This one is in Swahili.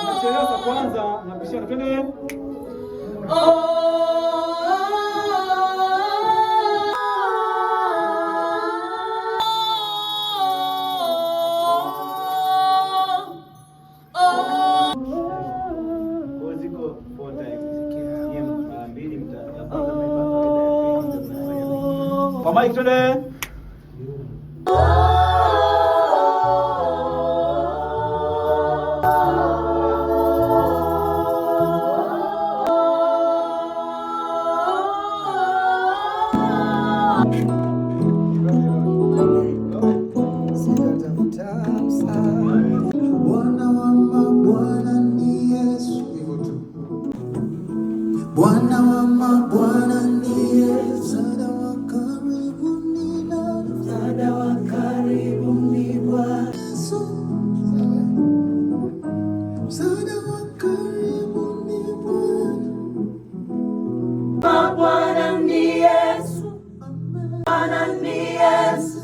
Nacheleza kwanza na pisha twende. Kwa mic twende. Bwana wa mabwana ni Yesu, msaada wa karibu ni Bwana Yesu, msaada wa karibu ni Bwana. Bwana ni Yesu, Bwana ni Yesu.